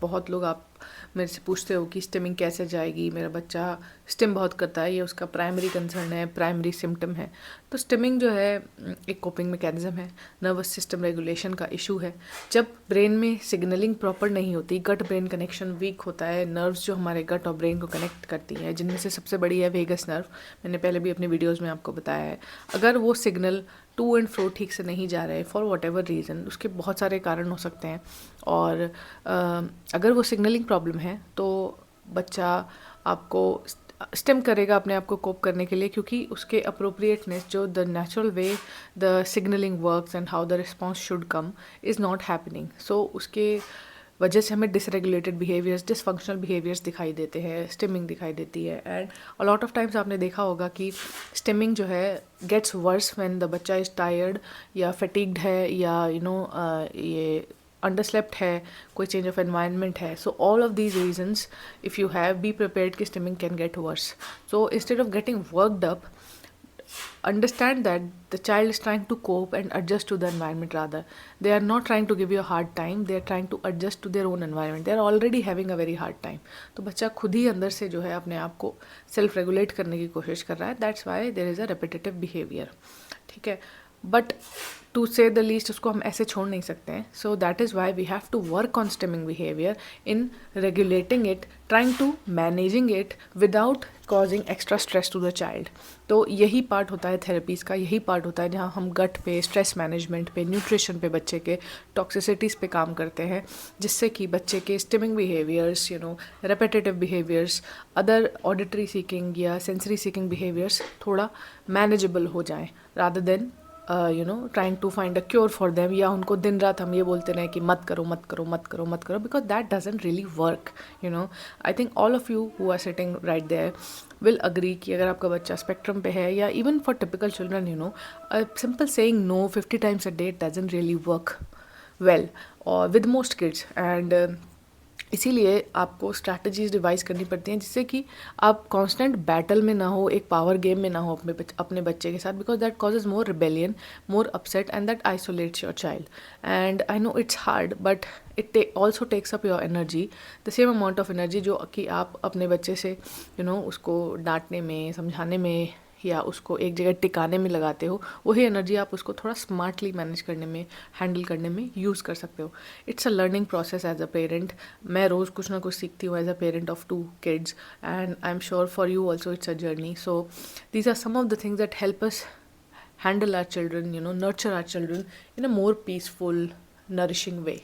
बहुत लोग आप मेरे से पूछते हो कि स्टिमिंग कैसे जाएगी, मेरा बच्चा स्टिम बहुत करता है, ये उसका प्राइमरी कंसर्न है, प्राइमरी सिम्टम है। तो स्टिमिंग जो है एक कोपिंग मैकेनिज्म है, नर्वस सिस्टम रेगुलेशन का इशू है। जब ब्रेन में सिग्नलिंग प्रॉपर नहीं होती, गट ब्रेन कनेक्शन वीक होता है, नर्व्स जो हमारे गट और ब्रेन को कनेक्ट करती है, जिनमें से सबसे बड़ी है वेगस नर्व, मैंने पहले भी अपनी वीडियोज़ में आपको बताया है। अगर वो सिग्नल टू एंड फ्रो ठीक से नहीं जा रहे फॉर वॉट एवर रीज़न, उसके बहुत सारे कारण हो सकते हैं। और अगर वो सिग्नलिंग प्रॉब्लम है तो बच्चा आपको स्टेम करेगा अपने आप को कोप करने के लिए, क्योंकि उसके अप्रोप्रिएटनेस जो the natural way the signalling works and how the response should come is not happening. So उसके वजह से हमें डिसरेगुलेटेड बिहेवियर्स, डिसफंक्शनल बिहेवियर्स दिखाई देते हैं, स्टिमिंग दिखाई देती है। And a lot of times आपने देखा होगा कि स्टिमिंग जो है गेट्स वर्स व्हेन द बच्चा इज़ टायर्ड या फटीग्ड है, या ये अंडरस्लेप्ट है, कोई चेंज ऑफ एनवायरनमेंट है। So all of these reasons if you have be prepared कि stimming can get worse. So instead of getting worked up, understand that the child is trying to cope and adjust to the environment. Rather, they are not trying to give you a hard time, they are trying to adjust to their own environment. They are already having a very hard time. तो बच्चा खुद ही अंदर से जो है अपने आप को सेल्फ रेगुलेट करने की कोशिश कर रहा है. That's why there is a repetitive behaviour. ठीक है, but to say the least उसको हम ऐसे छोड़ नहीं सकते हैं. So that is why we have to work on stimming behaviour in regulating it, trying to managing it without causing extra stress to the child. तो यही पार्ट होता है थेरेपीज़ का, यही पार्ट होता है जहाँ हम गट पे, स्ट्रेस मैनेजमेंट पे, न्यूट्रिशन पे, बच्चे के टॉक्सिसिटीज़ पे काम करते हैं, जिससे कि बच्चे के stimming behaviours, repetitive behaviours, other auditory seeking या सेंसरी सीकिंग बिहेवियर्स थोड़ा मैनेजेबल हो जाएं, rather than trying to find a cure for them, या उनको दिन रात हम ये बोलते रहें कि मत करो मत करो मत करो मत करो, because that doesn't really work. I think all of you who are sitting right there will agree कि अगर आपका बच्चा स्पेक्ट्रम पे है, या even for typical children, simple saying no 50 times a day doesn't really work well और with most kids. And इसीलिए आपको स्ट्रैटेजीज डिवाइस करनी पड़ती हैं, जिससे कि आप कांस्टेंट बैटल में ना हो, एक पावर गेम में ना हो अपने बच्चे के साथ, because that causes more rebellion, more upset, and that isolates your child. And I know it's hard, but it also takes up your energy, the same amount of energy जो कि आप अपने बच्चे से उसको डांटने में, समझाने में, या उसको एक जगह टिकाने में लगाते हो, वही एनर्जी आप उसको थोड़ा स्मार्टली मैनेज करने में, हैंडल करने में यूज़ कर सकते हो. It's a learning process as a parent. मैं रोज़ कुछ ना कुछ सीखती हूँ as a parent of 2 kids, and I am sure for you also it's a journey. So these are some of the things that help us handle our children, nurture our children in a more peaceful, nourishing way.